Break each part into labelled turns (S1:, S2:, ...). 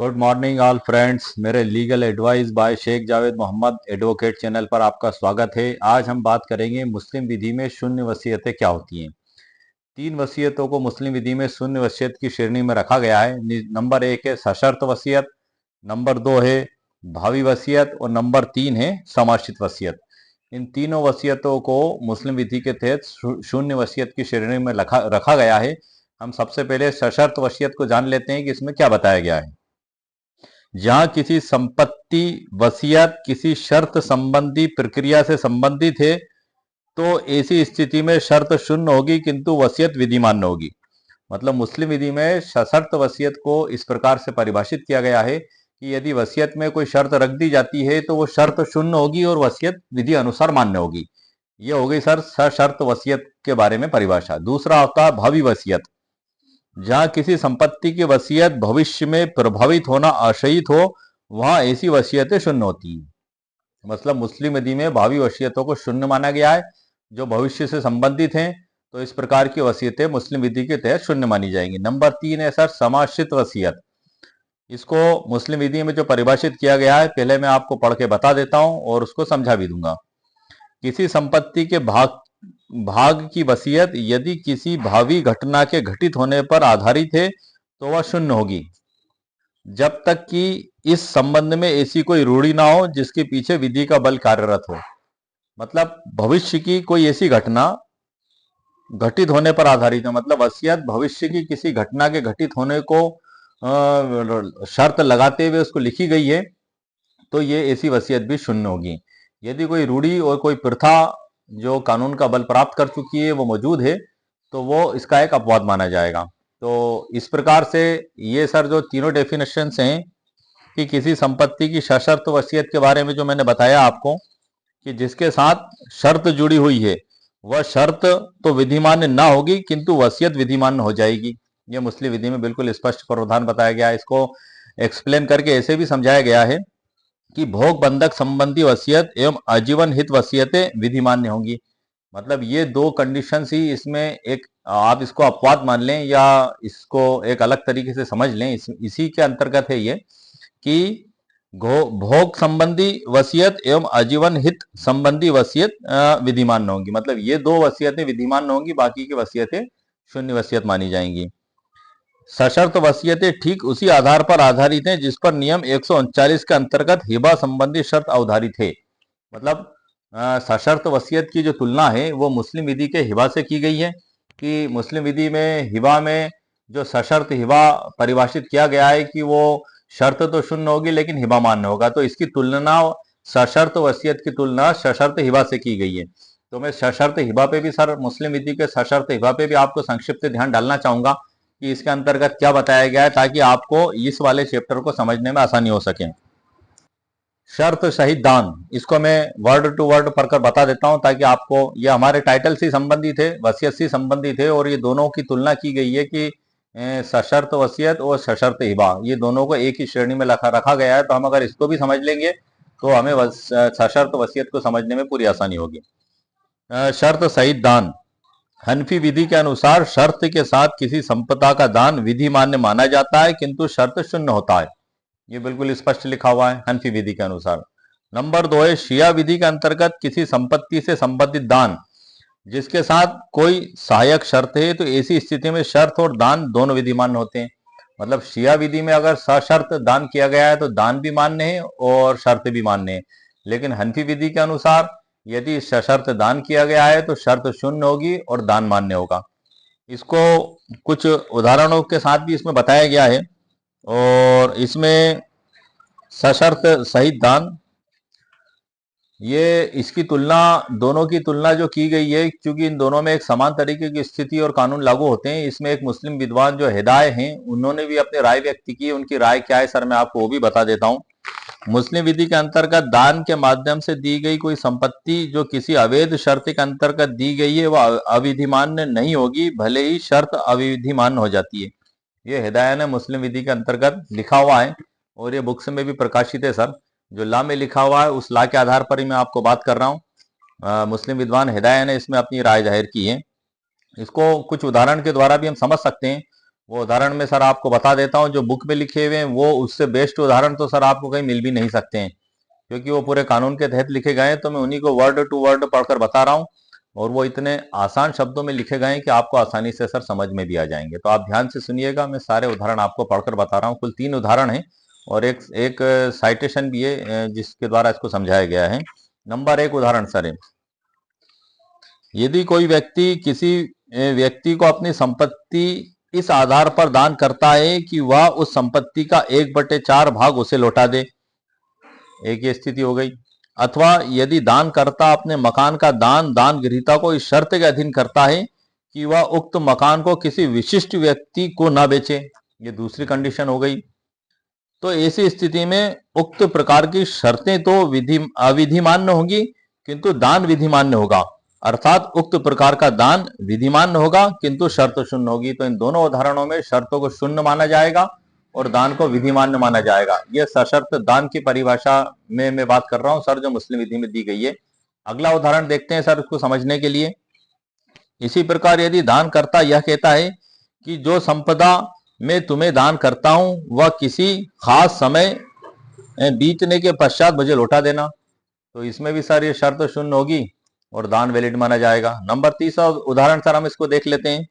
S1: Good morning all friends. मेरे legal advice by Shaikh Javed Mohammad advocate channel पर आपका स्वागत है। आज हम बात करेंगे मुस्लिम विधि में शून्य वसीयतें क्या होती हैं। तीन वसीयतों को मुस्लिम विधि में शून्य वसीयत की श्रेणी में रखा गया है। नंबर एक है सशर्त वसीयत, नंबर दो है भावी वसीयत और नंबर तीन है समाश्रित वसीयत। इन तीनों वसीयतों को मुस्लिम विधि के तहत शून्य वसीयत की श्रेणी में रखा गया है। हम सबसे पहले सशर्त वसीयत को जान लेते हैं कि इसमें क्या बताया गया है। जहां किसी संपत्ति वसीयत किसी शर्त संबंधी प्रक्रिया से संबंधित है तो ऐसी स्थिति में शर्त शून्य होगी किंतु वसीयत विधिमान्य होगी। मतलब मुस्लिम विधि में सशर्त वसीयत को इस प्रकार से परिभाषित किया गया है कि यदि वसीयत में कोई शर्त रख दी जाती है तो वो शर्त शून्य होगी और वसीयत विधि अनुसार मान्य होगी। ये हो गई सर सशर्त वसीयत के बारे में परिभाषा। दूसरा होता है भावी वसीयत। जहां किसी संपत्ति की वसीयत भविष्य में प्रभावित होना आशयित हो वहां ऐसी वसीयतें शून्य होती हैं। मतलब मुस्लिम विधि में भावी वसीयतों को शून्य माना गया है जो भविष्य से संबंधित हैं, तो इस प्रकार की वसीयतें मुस्लिम विधि के तहत शून्य मानी जाएंगी। नंबर तीन है सर समाश्रित वसीयत। इसको मुस्लिम विधि में जो परिभाषित किया गया है पहले मैं आपको पढ़ के बता देता हूं और उसको समझा भी दूंगा। किसी संपत्ति के भाग की वसीयत यदि किसी भावी घटना के घटित होने पर आधारित है तो वह शून्य होगी जब तक कि इस संबंध में ऐसी कोई रूढ़ी ना हो जिसके पीछे विधि का बल कार्यरत हो। मतलब भविष्य की कोई ऐसी घटना घटित होने पर आधारित है। मतलब वसीयत भविष्य की किसी घटना के घटित होने को शर्त लगाते हुए उसको लिखी गई है तो ये ऐसी वसीयत भी शून्य होगी। यदि कोई रूढ़ी और कोई प्रथा जो कानून का बल प्राप्त कर चुकी है वो मौजूद है तो वो इसका एक अपवाद माना जाएगा। तो इस प्रकार से ये सर जो तीनों डेफिनेशंस हैं कि किसी संपत्ति की सशर्त वसीयत के बारे में जो मैंने बताया आपको कि जिसके साथ शर्त जुड़ी हुई है वह शर्त तो विधिमान्य ना होगी किंतु वसीयत विधिमान्य हो जाएगी। ये मुस्लिम विधि में बिल्कुल स्पष्ट प्रावधान बताया गया है। इसको एक्सप्लेन करके ऐसे भी समझाया गया है कि भोग बंधक संबंधी वसीयत एवं आजीवन हित वसीयतें विधिमान्य होंगी। मतलब ये दो कंडीशन ही इसमें एक आप इसको अपवाद मान लें या इसको एक अलग तरीके से समझ लें, इसी के अंतर्गत है ये कि भोग संबंधी वसीयत एवं आजीवन हित संबंधी वसीयत विधिमान्य होंगी। मतलब ये दो वसीयतें विधिमान्य होंगी, बाकी की वसीयतें शून्य वसीयत मानी जाएंगी। सशर्त वसीयतें ठीक उसी आधार पर आधारित हैं जिस पर नियम 139 के अंतर्गत हिबा संबंधी शर्त अवधारित है। मतलब सशर्त वसीयत की जो तुलना है वो मुस्लिम विधि के हिबा से की गई है कि मुस्लिम विधि में हिबा में जो सशर्त हिबा परिभाषित किया गया है कि वो शर्त तो शून्य होगी लेकिन हिबा मान्य होगा, तो इसकी तुलना सशर्त वसीयत की तुलना सशर्त हिबा से की गई है। तो मैं सशर्त हिबा पे भी सर मुस्लिम विधि के सशर्त हिबा पे भी आपको संक्षिप्त ध्यान डालना चाहूंगा कि इसके अंतर्गत क्या बताया गया है ताकि आपको इस वाले चैप्टर को समझने में आसानी हो सके। शर्त सहित दान, इसको मैं वर्ड टू वर्ड पढ़कर बता देता हूं ताकि आपको, ये हमारे टाइटल से संबंधित है, वसीयत से संबंधित है और ये दोनों की तुलना की गई है कि सशर्त वसीयत और सशर्त हिबा ये दोनों को एक ही श्रेणी में रखा गया है। तो हम अगर इसको भी समझ लेंगे तो हमें सशर्त वसीयत को समझने में पूरी आसानी होगी। शर्त सहित दान, हनफी विधि के अनुसार शर्त के साथ किसी संपदा का दान विधि मान्य माना जाता है किंतु शर्त शून्य होता है। ये बिल्कुल स्पष्ट लिखा हुआ है हनफी विधि के अनुसार। नंबर दो है शिया विधि के अंतर्गत किसी संपत्ति से संबंधित दान जिसके साथ कोई सहायक शर्त है तो ऐसी स्थिति में शर्त और दान दोनों विधि मान्य होते हैं। मतलब शिया विधि में अगर सशर्त दान किया गया है तो दान भी मान्य है और शर्त भी मान्य है, लेकिन हनफी विधि के अनुसार यदि सशर्त दान किया गया है तो शर्त शून्य होगी और दान मान्य होगा। इसको कुछ उदाहरणों के साथ भी इसमें बताया गया है और इसमें सशर्त सहित दान, ये इसकी तुलना, दोनों की तुलना जो की गई है क्योंकि इन दोनों में एक समान तरीके की स्थिति और कानून लागू होते हैं। इसमें एक मुस्लिम विद्वान जो हिदाय हैं उन्होंने भी अपनी राय व्यक्त की। उनकी राय क्या है सर मैं आपको वो भी बता देता हूँ। मुस्लिम विधि के अंतर्गत दान के माध्यम से दी गई कोई संपत्ति जो किसी अवैध शर्त के अंतर्गत दी गई है वह अविधिमान्य नहीं होगी भले ही शर्त अविधिमान्य हो जाती है। ये हिदाया ने मुस्लिम विधि के अंतर्गत लिखा हुआ है और ये बुक्स में भी प्रकाशित है सर। जो ला में लिखा हुआ है उस ला के आधार पर ही मैं आपको बात कर रहा हूँ। मुस्लिम विद्वान हिदाया ने इसमें अपनी राय जाहिर की है। इसको कुछ उदाहरण के द्वारा भी हम समझ सकते हैं। वो उदाहरण में सर आपको बता देता हूँ, जो बुक में लिखे हुए हैं वो उससे बेस्ट उदाहरण तो सर आपको कहीं मिल भी नहीं सकते हैं, क्योंकि वो पूरे कानून के तहत लिखे गए हैं। तो मैं उन्हीं को वर्ड टू वर्ड पढ़कर बता रहा हूँ, और वो इतने आसान शब्दों में लिखे गए हैं कि आपको आसानी से सर समझ में भी आ जाएंगे। तो आप ध्यान से सुनिएगा, मैं सारे उदाहरण आपको पढ़कर बता रहा हूँ। कुल 3 उदाहरण हैं और एक एक साइटेशन भी है जिसके द्वारा इसको समझाया गया है। नंबर 1 उदाहरण सर है, यदि कोई व्यक्ति किसी व्यक्ति को अपनी संपत्ति इस आधार पर दान करता है कि वह उस संपत्ति का 1/4 भाग उसे लौटा दे, एक ये स्थिति हो गई। अथवा यदि दानकर्ता अपने मकान का दान दान गृहीता को इस शर्त के अधीन करता है कि वह उक्त मकान को किसी विशिष्ट व्यक्ति को न बेचे, ये दूसरी कंडीशन हो गई। तो ऐसी स्थिति में उक्त प्रकार की शर्तें तो अविधिमान्य होंगी, किंतु दान विधिमान्य होगा। अर्थात उक्त प्रकार का दान विधिमान्य होगा किंतु शर्त शून्य होगी। तो इन दोनों उदाहरणों में शर्तों को शून्य माना जाएगा और दान को विधिमान्य माना जाएगा। यह सशर्त दान की परिभाषा में मैं बात कर रहा हूं सर, जो मुस्लिम विधि में दी गई है। अगला उदाहरण देखते हैं सर इसको समझने के लिए। इसी प्रकार यदि दानकर्ता यह कहता है कि जो संपदा मैं तुम्हें दान करता हूं वह किसी खास समय बीतने के पश्चात मुझे लौटा देना, तो इसमें भी सर ये शर्त शून्य होगी और दान वैलिड माना जाएगा। नंबर 3 उदाहरण सर हम इसको देख लेते हैं।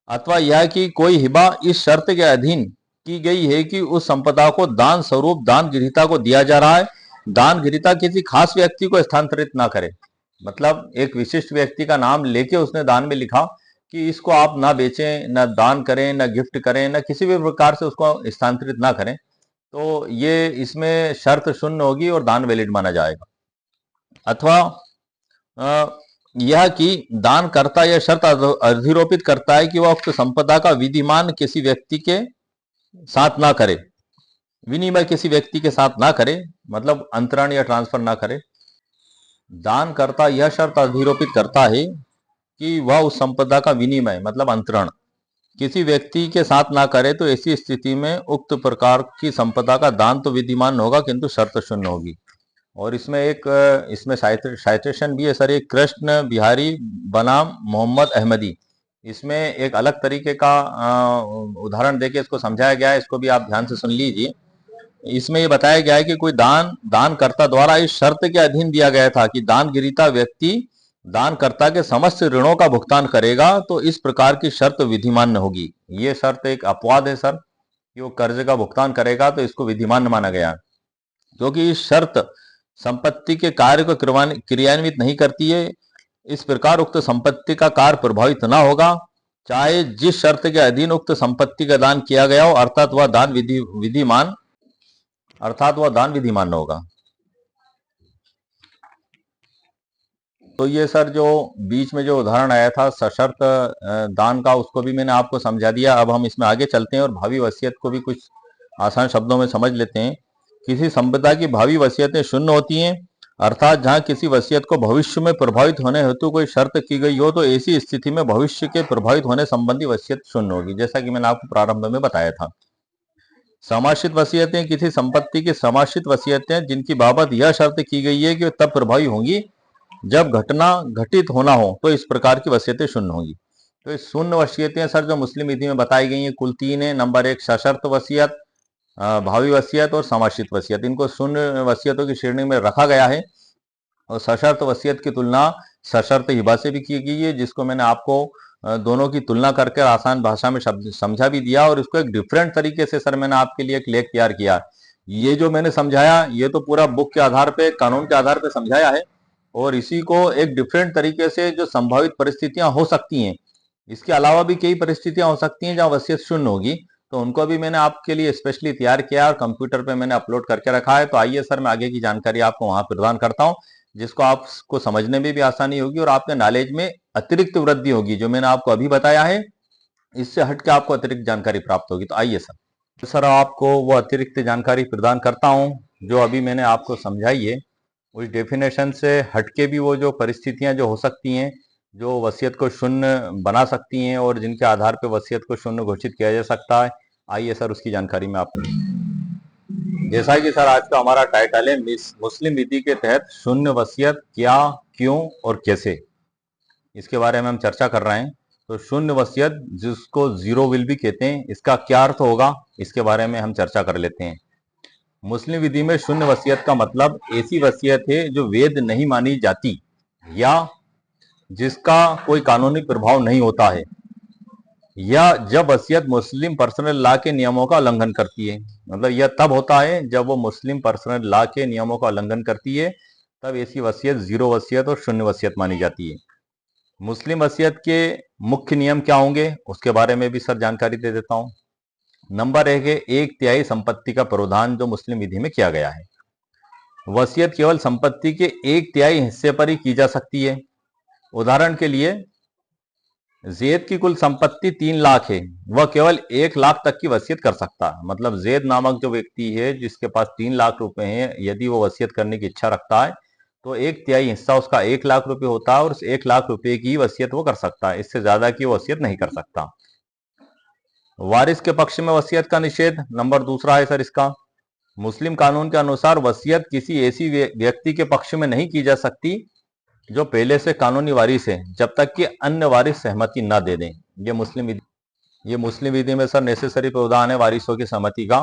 S1: अथवा यह कि कोई हिबा इस शर्त के अधीन की गई है कि उस संपदा को दान स्वरूप दान गृहीता को दिया जा रहा है, दान गृहीता किसी खास व्यक्ति को स्थानांतरित ना करे। मतलब एक विशिष्ट व्यक्ति का नाम लेके उसने दान में लिखा कि इसको आप ना बेचें, ना दान करें, ना गिफ्ट करें, ना किसी भी प्रकार से उसको स्थानांतरित ना करें, तो ये इसमें शर्त शून्य होगी और दान वैलिड माना जाएगा। अथवा यह कि दान करता यह शर्त अधिरोपित करता है कि वह उक्त संपदा का विधिमान किसी व्यक्ति के साथ ना करे, विनिमय किसी व्यक्ति के साथ ना करे, मतलब अंतरण या ट्रांसफर ना करे। दान करता यह शर्त अधिरोपित करता है कि वह उस संपदा का विनिमय मतलब अंतरण किसी व्यक्ति के साथ ना करे, तो ऐसी स्थिति में उक्त प्रकार की संपदा का दान तो विधिमान होगा किंतु शर्त शून्य होगी। और इसमें साइटेशन भी है सर, एक कृष्ण बिहारी बनाम मोहम्मद अहमदी, इसमें एक अलग तरीके का उदाहरण देके इसको समझाया गया है, इसको भी आप ध्यान से सुन लीजिए। इसमें ये बताया गया है कि कोई दानकर्ता द्वारा इस शर्त के अधीन दिया गया था कि दान गृहीता व्यक्ति दानकर्ता के समस्त ऋणों का भुगतान करेगा, तो इस प्रकार की शर्त विधिमान्य होगी। ये शर्त एक अपवाद है सर कि वो कर्ज का भुगतान करेगा, तो इसको विधिमान्य माना गया, क्योंकि इस शर्त संपत्ति के कार्य को क्रियान्वित नहीं करती है। इस प्रकार उक्त संपत्ति का कार्य प्रभावित ना होगा, चाहे जिस शर्त के अधीन उक्त संपत्ति का दान किया गया हो, अर्थात वह दान विधिमान होगा। तो ये सर जो बीच में जो उदाहरण आया था सशर्त दान का, उसको भी मैंने आपको समझा दिया। अब हम इसमें आगे चलते हैं और भावी वसीयत को भी कुछ आसान शब्दों में समझ लेते हैं। किसी संपदा की भावी वसीयतें शून्य होती हैं, अर्थात जहां किसी वसीयत को भविष्य में प्रभावित होने हेतु कोई शर्त की गई हो, तो ऐसी स्थिति में भविष्य के प्रभावित होने संबंधी वसीयत शून्य होगी, जैसा कि मैंने आपको प्रारंभ में बताया था। समाश्रित वसीयतें किसी संपत्ति की समाश्रित वसीयतें जिनकी बाबत यह शर्त की गई है कि तब प्रभावी होंगी जब घटना घटित होना हो, तो इस प्रकार की वसीयतें शून्य होंगी। तो इस शून्य वसीयतें सर जो मुस्लिम विधि में बताई गई हैं कुल 3 है। नंबर 1 सशर्त वसीयत, भावी वसीयत और समाश्रित वसीयत, इनको शून्य वसीयतों की श्रेणी में रखा गया है। और सशर्त वसीयत की तुलना सशर्त हिबा से भी की गई है, जिसको मैंने आपको दोनों की तुलना करके आसान भाषा में शब्द समझा भी दिया, और इसको एक डिफरेंट तरीके से सर मैंने आपके लिए एक लेख तैयार किया। ये जो मैंने समझाया ये तो पूरा बुक के आधार पे, कानून के आधार पे समझाया है, और इसी को एक डिफरेंट तरीके से जो संभावित परिस्थितियां हो सकती हैं, इसके अलावा भी कई परिस्थितियां हो सकती हैं जहां वसीयत शून्य होगी, तो उनको भी मैंने आपके लिए स्पेशली तैयार किया और कंप्यूटर पे मैंने अपलोड करके रखा है। तो आइए सर मैं आगे की जानकारी आपको वहां प्रदान करता हूं, जिसको आपको समझने में भी आसानी होगी और आपके नॉलेज में अतिरिक्त वृद्धि होगी। जो मैंने आपको अभी बताया है इससे हट के आपको अतिरिक्त जानकारी प्राप्त होगी। तो आइए सर आपको वो अतिरिक्त जानकारी प्रदान करता हूं जो अभी मैंने आपको समझाई है। उस डेफिनेशन से हटके भी वो जो परिस्थितियां जो हो सकती हैं जो वसीयत को शून्य बना सकती हैं और जिनके आधार पर वसीयत को शून्य घोषित किया जा सकता है, आइए सर उसकी जानकारी में आपको। जैसा कि सर आज का हमारा टाइटल है मुस्लिम विधि के तहत शून्य वसीयत क्या, क्यों और कैसे, इसके बारे में हम चर्चा कर रहे हैं। तो शून्य वसीयत जिसको जीरो विल भी कहते हैं, इसका क्या अर्थ होगा, इसके बारे में हम चर्चा कर लेते हैं। मुस्लिम विधि में शून्य वसीयत का मतलब ऐसी वसीयत है जो वैध नहीं मानी जाती या जिसका कोई कानूनी प्रभाव नहीं होता है, या जब वसीयत मुस्लिम पर्सनल लॉ के नियमों का उल्लंघन करती है। मतलब यह तब होता है जब वो मुस्लिम पर्सनल लॉ के नियमों का उल्लंघन करती है, तब ऐसी वसीयत जीरो वसीयत और शून्य वसीयत मानी जाती है। मुस्लिम वसीयत के मुख्य नियम क्या होंगे, उसके बारे में भी सर जानकारी दे देता हूं। नंबर 1 है 1/3 संपत्ति का प्रावधान, जो मुस्लिम विधि में किया गया है। वसीयत केवल संपत्ति के 1/3 हिस्से पर ही की जा सकती है। उदाहरण के लिए, जैद की कुल संपत्ति 3 लाख है, वह केवल 1 लाख तक की वसीयत कर सकता है। मतलब जैद नामक जो व्यक्ति है जिसके पास 3 लाख रुपए हैं, यदि वो वसीयत करने की इच्छा रखता है तो 1/3 हिस्सा उसका 1 लाख रुपए होता है और उस 1 लाख रुपए की वसीयत वो कर सकता है, इससे ज्यादा की वसीयत नहीं कर सकता। वारिस के पक्ष में वसीयत का निषेध नंबर 2 है सर इसका। मुस्लिम कानून के अनुसार वसीयत किसी ऐसी व्यक्ति के पक्ष में नहीं की जा सकती जो पहले से कानूनी वारिस है, जब तक कि अन्य वारिस सहमति न दे दें। ये मुस्लिम विधि में सर नेसेसरी प्रावधान है वारिसों की सहमति का,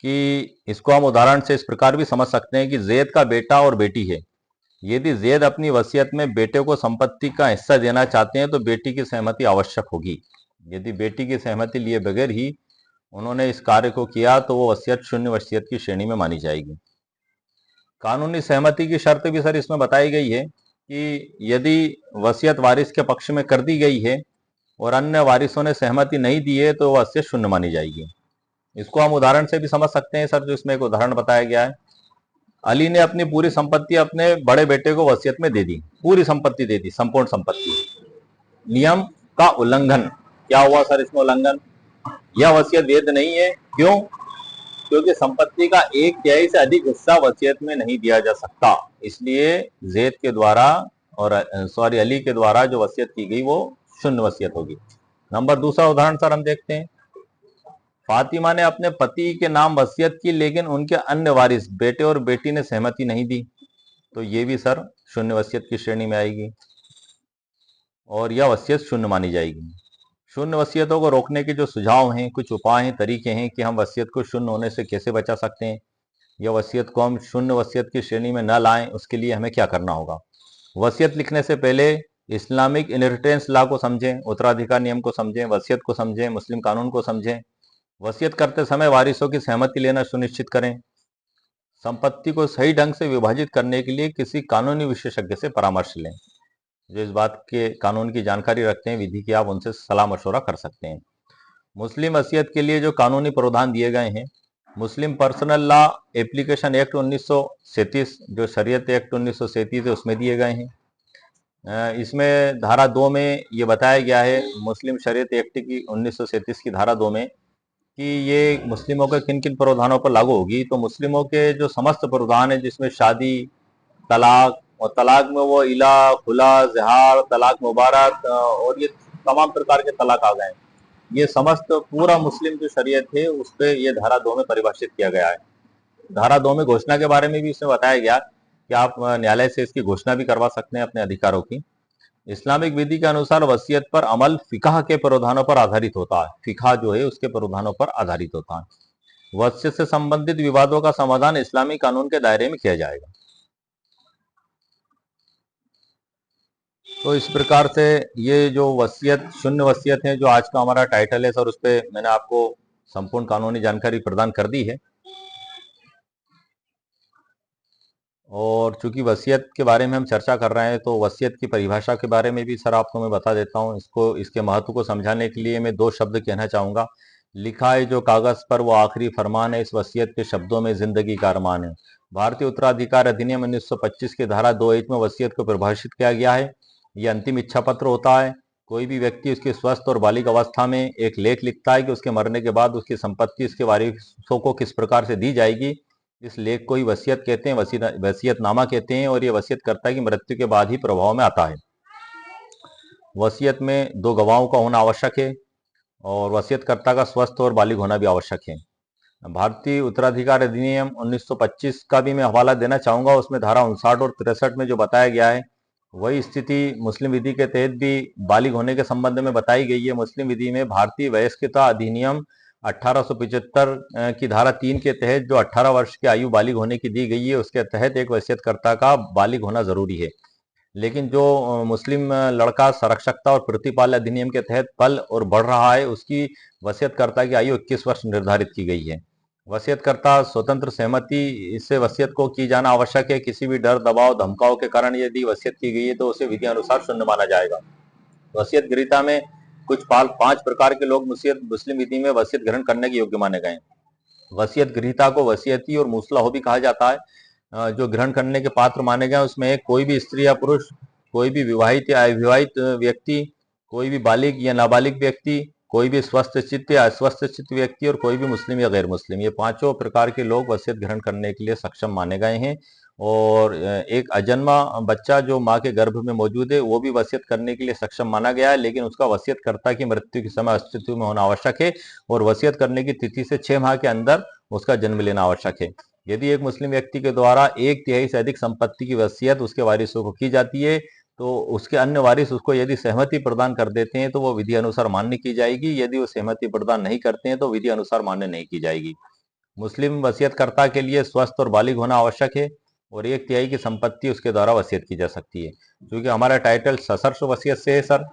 S1: कि इसको हम उदाहरण से इस प्रकार भी समझ सकते हैं कि जैद का बेटा और बेटी है। यदि जैद अपनी वसीयत में बेटे को संपत्ति का हिस्सा देना चाहते हैं तो बेटी की सहमति आवश्यक होगी। यदि बेटी की सहमति लिए बगैर ही उन्होंने इस कार्य को किया तो वो वसीयत शून्य वसीयत की श्रेणी में मानी जाएगी। कानूनी सहमति की शर्त भी सर इसमें बताई गई है कि यदि वसीयत वारिस के पक्ष में कर दी गई है और अन्य वारिसों ने सहमति नहीं दी है तो वसीयत शून्य मानी जाएगी। इसको हम उदाहरण से भी समझ सकते हैं सर, जो इसमें एक उदाहरण बताया गया है। अली ने अपनी पूरी संपत्ति अपने बड़े बेटे को वसीयत में दे दी, पूरी संपत्ति दे दी, संपूर्ण संपत्ति। नियम का उल्लंघन क्या हुआ सर इसमें उल्लंघन? यह वसीयत वैध नहीं है। क्यों? क्योंकि संपत्ति का 1/3 से अधिक हिस्सा वसीयत में नहीं दिया जा सकता, इसलिए जैद के द्वारा और अली के द्वारा जो वसीयत की गई वो शून्य वसीयत होगी। नंबर 2 उदाहरण सर हम देखते हैं। फातिमा ने अपने पति के नाम वसीयत की, लेकिन उनके अन्य वारिस बेटे और बेटी ने सहमति नहीं दी, तो ये भी सर शून्य वसीयत की श्रेणी में आएगी और यह वसीयत शून्य मानी जाएगी। शून्य वसीयतों को रोकने के जो सुझाव हैं, कुछ उपाय हैं, तरीके हैं कि हम वसीयत को शून्य होने से कैसे बचा सकते हैं, या वसीयत को हम शून्य वसीयत की श्रेणी में न लाएं, उसके लिए हमें क्या करना होगा। वसीयत लिखने से पहले इस्लामिक इनहेरिटेंस लॉ को समझें, उत्तराधिकार नियम को समझें, वसीयत को समझें, मुस्लिम कानून को समझें। वसीयत करते समय वारिसों की सहमति लेना सुनिश्चित करें। संपत्ति को सही ढंग से विभाजित करने के लिए किसी कानूनी विशेषज्ञ से परामर्श लें। जो इस बात के कानून की जानकारी रखते हैं, विधि की, आप उनसे सलाह मशवरा कर सकते हैं। मुस्लिम वसीयत के लिए जो कानूनी प्रावधान दिए गए हैं, मुस्लिम पर्सनल लॉ एप्लीकेशन एक्ट 1937, जो शरीयत एक्ट 1937 है, उसमें दिए गए हैं। इसमें धारा 2 में ये बताया गया है, मुस्लिम शरीयत एक्ट की 1937 की धारा 2 में, कि ये मुस्लिमों के किन किन प्रावधानों पर लागू होगी। तो मुस्लिमों के जो समस्त प्रावधान है, जिसमें शादी, तलाक, और तलाक में वो इला, खुला, ज़हार, तलाक मुबारक और ये तमाम प्रकार के तलाक आ गए हैं, ये समस्त पूरा मुस्लिम जो शरीयत है उस पर ये धारा 2 में परिभाषित किया गया है। धारा 2 में घोषणा के बारे में भी इसमें बताया गया कि आप न्यायालय से इसकी घोषणा भी करवा सकते हैं अपने अधिकारों की। इस्लामिक विधि के अनुसार वसीयत पर अमल फिकाह के प्रावधानों पर आधारित होता है। फिकाह जो है उसके प्रावधानों पर आधारित होता है। वसीयत से संबंधित विवादों का समाधान इस्लामी कानून के दायरे में किया जाएगा। तो इस प्रकार से ये जो वसीयत, शून्य वसीयत है, जो आज का हमारा टाइटल है सर, उस पर मैंने आपको संपूर्ण कानूनी जानकारी प्रदान कर दी है। और चूंकि वसीयत के बारे में हम चर्चा कर रहे हैं तो वसीयत की परिभाषा के बारे में भी सर आपको मैं बता देता हूं। इसके महत्व को समझाने के लिए मैं 2 शब्द कहना चाहूंगा। लिखा है जो कागज पर वो आखिरी फरमान है, इस वसीयत के शब्दों में जिंदगी का अरमान है। भारतीय उत्तराधिकार अधिनियम 1925 की धारा 2(1) में वसीयत को परिभाषित किया गया है। यह अंतिम इच्छा पत्र होता है। कोई भी व्यक्ति उसकी स्वस्थ और बालिग अवस्था में एक लेख लिखता है कि उसके मरने के बाद उसकी संपत्ति उसके वारिसों को किस प्रकार से दी जाएगी। इस लेख को ही वसीयत कहते हैं, वसीयतनामा कहते हैं, और ये वसीयत करता है कि मृत्यु के बाद ही प्रभाव में आता है। वसीयत में 2 गवाहों का होना आवश्यक है और वसीयतकर्ता का स्वस्थ और बालिग होना भी आवश्यक है। भारतीय उत्तराधिकार अधिनियम 1925 का भी मैं हवाला देना चाहूंगा। उसमें धारा 59 और 63 में जो बताया गया है वही स्थिति मुस्लिम विधि के तहत भी बालिग होने के संबंध में बताई गई है। मुस्लिम विधि में भारतीय वयस्कता अधिनियम 1875 की धारा 3 के तहत जो 18 वर्ष की आयु बालिग होने की दी गई है, उसके तहत एक वसीयतकर्ता का बालिग होना जरूरी है। लेकिन जो मुस्लिम लड़का संरक्षकता और प्रतिपाल अधिनियम के तहत पल और बढ़ रहा है, उसकी वसीयतकर्ता की आयु 21 वर्ष निर्धारित की गई है। वसीयतकर्ता स्वतंत्र सहमति से वसीयत को की जाना आवश्यक है। किसी भी डर, दबाव, धमकाओं के कारण यदि वसीयत की गई है तो उसे विधि अनुसार शून्य माना जाएगा। वसीयत गृहीता में कुछ 5 प्रकार के लोग मुस्लिम विधि में वसीयत ग्रहण करने के योग्य माने गए। वसीयत गृहीता को वसीयती और मुसलह भी कहा जाता है। जो ग्रहण करने के पात्र माने गए उसमें एक कोई भी स्त्री या पुरुष, कोई भी विवाहित या अविवाहित व्यक्ति, कोई भी बालिग या नाबालिग व्यक्ति, कोई भी स्वस्थ चित्त या अस्वस्थ चित्त व्यक्ति और कोई भी मुस्लिम या गैर मुस्लिम, ये पांचों प्रकार के लोग वसीयत ग्रहण करने के लिए सक्षम माने गए हैं। और एक अजन्मा बच्चा जो माँ के गर्भ में मौजूद है वो भी वसीयत करने के लिए सक्षम माना गया है, लेकिन उसका वसीयतकर्ता की मृत्यु के समय अस्तित्व में होना आवश्यक है और वसीयत करने की तिथि से 6 माह के अंदर उसका जन्म लेना आवश्यक है। यदि एक मुस्लिम व्यक्ति के द्वारा 1/3 से अधिक संपत्ति की वसीयत उसके वारिसों को की जाती है तो उसके अन्य वारिस उसको यदि सहमति प्रदान कर देते हैं तो वो विधि अनुसार मान्य की जाएगी। यदि वो सहमति प्रदान नहीं करते हैं तो विधि अनुसार मान्य नहीं की जाएगी। मुस्लिम वसीयतकर्ता के लिए स्वस्थ और बालिग होना आवश्यक है और 1/3 की संपत्ति उसके द्वारा वसीयत की जा सकती है। क्योंकि हमारा टाइटल सशर्त वसीयत से है सर,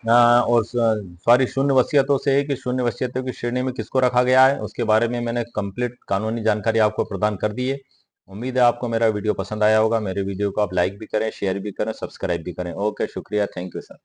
S1: और सॉरी शून्य वसीयतों से है कि शून्य वसीयतों की श्रेणी में किसको रखा गया है, उसके बारे में मैंने कंप्लीट कानूनी जानकारी आपको प्रदान कर दी है। उम्मीद है आपको मेरा वीडियो पसंद आया होगा। मेरे वीडियो को आप लाइक भी करें, शेयर भी करें, सब्सक्राइब भी करें। ओके, शुक्रिया, थैंक यू सर।